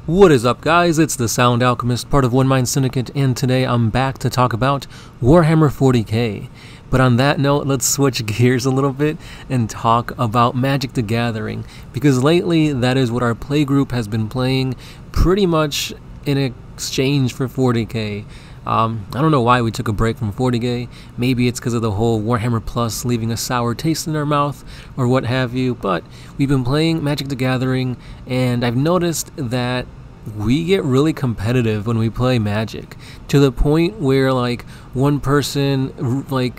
What is up, guys? It's the Sound Alchemist, part of One Mind Syndicate, and today I'm back to talk about Warhammer 40k. But on that note, let's switch gears a little bit and talk about Magic the Gathering, because lately that is what our playgroup has been playing pretty much in exchange for 40k. I don't know why we took a break from 40k. Maybe it's because of the whole Warhammer Plus leaving a sour taste in our mouth or what have you, but we've been playing Magic the Gathering, and I've noticed that we get really competitive when we play Magic, to the point where like one person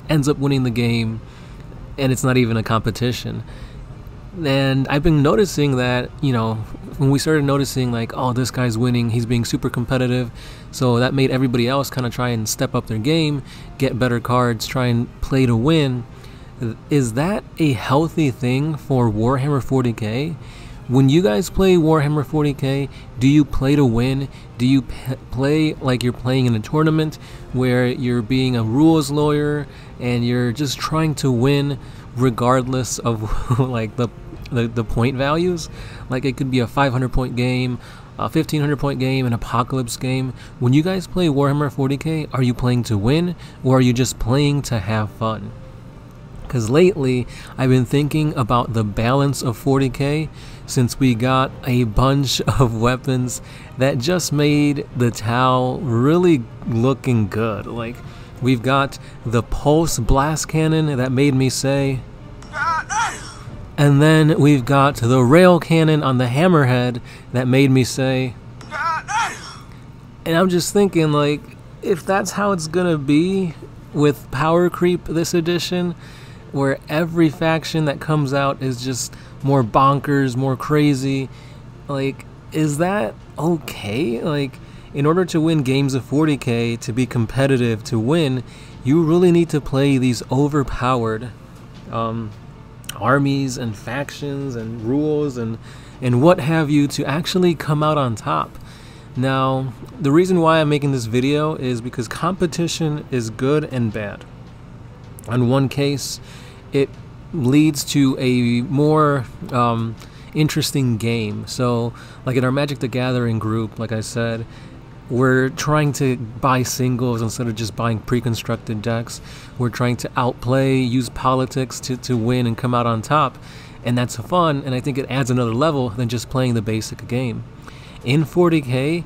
ends up winning the game and it's not even a competition. And I've been noticing that, you know, when we started noticing like, oh, this guy's winning, he's being super competitive, so that made everybody else kind of try and step up their game, get better cards, try and play to win. Is that a healthy thing for Warhammer 40k? When you guys play Warhammer 40k, do you play to win? Do you play like you're playing in a tournament where you're being a rules lawyer and you're just trying to win regardless of like the point values? Like it could be a 500 point game, a 1500 point game, an apocalypse game. When you guys play Warhammer 40k, are you playing to win or are you just playing to have fun? Because lately I've been thinking about the balance of 40k, since we got a bunch of weapons that just made the Tau really looking good. Like we've got the pulse blast cannon that made me say, and then we've got the rail cannon on the hammerhead that made me say, and I'm just thinking, like, if that's how it's gonna be with power creep this edition, where every faction that comes out is just more bonkers, more crazy, like, is that okay? Like, in order to win games of 40k, to be competitive, to win, you really need to play these overpowered armies and factions and rules and what have you to actually come out on top. Now, the reason why I'm making this video is because competition is good and bad. On one case, it leads to a more interesting game. So, like in our Magic the Gathering group, like I said, we're trying to buy singles instead of just buying pre-constructed decks. We're trying to outplay, use politics to win and come out on top. And that's fun, and I think it adds another level than just playing the basic game. In 40k,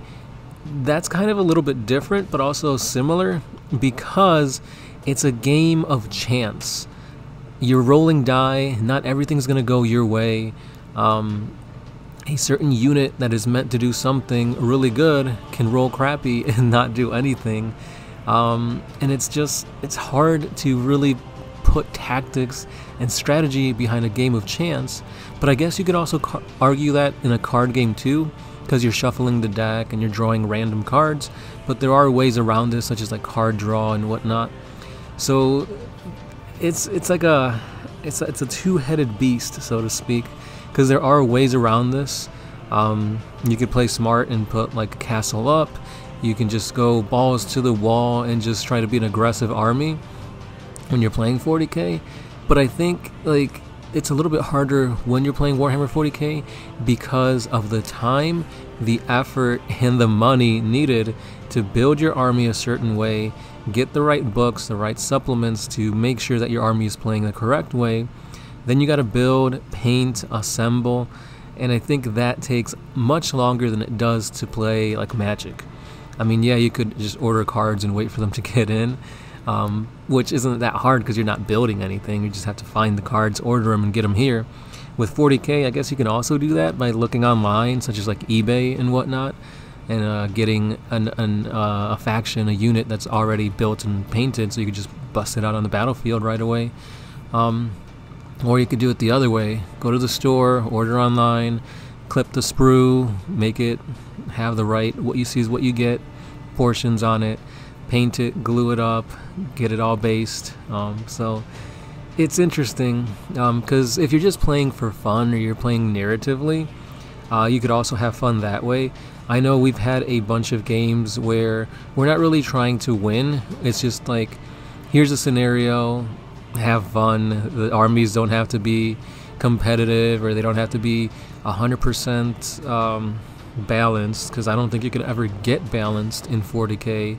that's kind of a little bit different, but also similar, because it's a game of chance. You're rolling die, not everything's going to go your way. A certain unit that is meant to do something really good can roll crappy and not do anything. And it's hard to really put tactics and strategy behind a game of chance. But I guess you could also argue that in a card game too, because you're shuffling the deck and you're drawing random cards. But there are ways around this, such as like card draw and whatnot. So it's a two-headed beast, so to speak, because there are ways around this. You could play smart and put like a castle up. You can just go balls to the wall and just try to be an aggressive army when you're playing 40k. But I think like it's a little bit harder when you're playing Warhammer 40k because of the time, the effort, and the money needed to build your army a certain way, get the right books, the right supplements to make sure that your army is playing the correct way. Then you got to build, paint, assemble, and I think that takes much longer than it does to play like Magic. I mean, yeah, you could just order cards and wait for them to get in, which isn't that hard because you're not building anything. You just have to find the cards, order them, and get them here. With 40k, I guess you can also do that by looking online, such as like eBay and whatnot, and getting a faction, a unit that's already built and painted, so you could just bust it out on the battlefield right away. Or you could do it the other way. Go to the store, order online, clip the sprue, make it have the right, what you see is what you get, portions on it, paint it, glue it up, get it all based. So it's interesting, because if you're just playing for fun or you're playing narratively, you could also have fun that way. I know we've had a bunch of games where we're not really trying to win. It's just like, here's a scenario, have fun. The armies don't have to be competitive, or they don't have to be 100% balanced, because I don't think you could ever get balanced in 40k,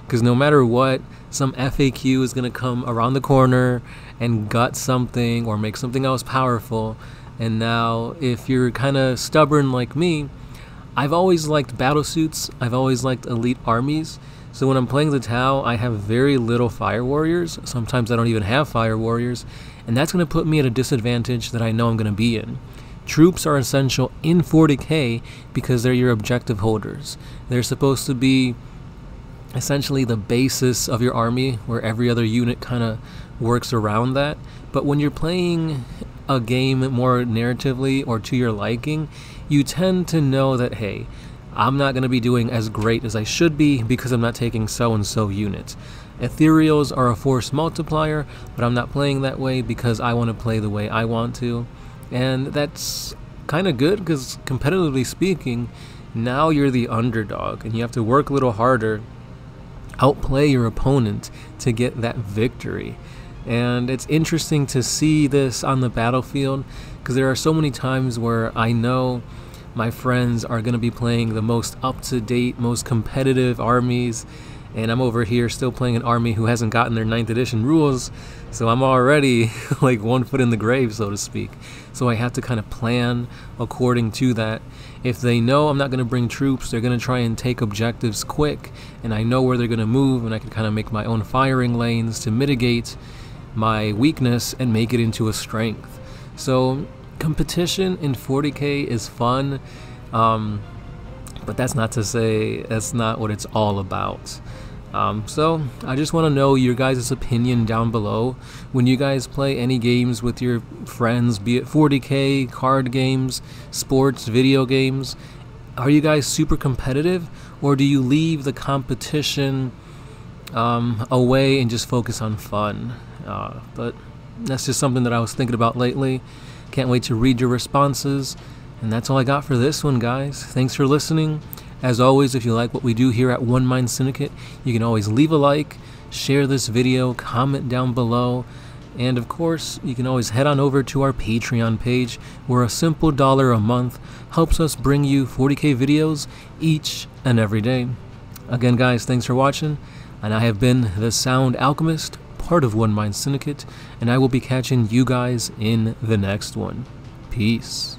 because no matter what, some FAQ is going to come around the corner and gut something or make something else powerful. And now if you're kind of stubborn like me, I've always liked battlesuits, I've always liked elite armies. So when I'm playing the Tau, I have very little fire warriors. Sometimes I don't even have fire warriors, and that's going to put me at a disadvantage that I know I'm going to be in. Troops are essential in 40k because they're your objective holders. They're supposed to be essentially the basis of your army, where every other unit kind of works around that. But when you're playing a game more narratively or to your liking, you tend to know that, hey, I'm not going to be doing as great as I should be because I'm not taking so-and-so units. Ethereals are a force multiplier, but I'm not playing that way because I want to play the way I want to. And that's kind of good because, competitively speaking, now you're the underdog and you have to work a little harder, outplay your opponent to get that victory. And it's interesting to see this on the battlefield because there are so many times where I know my friends are going to be playing the most up-to-date, most competitive armies, and I'm over here still playing an army who hasn't gotten their 9th edition rules, so I'm already like 1 foot in the grave, so to speak. So I have to kind of plan according to that. If they know I'm not going to bring troops, they're going to try and take objectives quick, and I know where they're going to move, and I can kind of make my own firing lanes to mitigate my weakness and make it into a strength. So competition in 40k is fun, but that's not to say that's not what it's all about. So I just want to know your guys' opinion down below. When you guys play any games with your friends, be it 40k, card games, sports, video games, are you guys super competitive, or do you leave the competition away and just focus on fun? But that's just something that I was thinking about lately. Can't wait to read your responses. And that's all I got for this one, guys. Thanks for listening. As always, if you like what we do here at One Mind Syndicate, you can always leave a like, share this video, comment down below, and of course, you can always head on over to our Patreon page, where a simple $1 a month helps us bring you 40k videos each and every day. Again, guys, thanks for watching, and I have been the Sound Alchemist, part of One Mind Syndicate, and I will be catching you guys in the next one. Peace.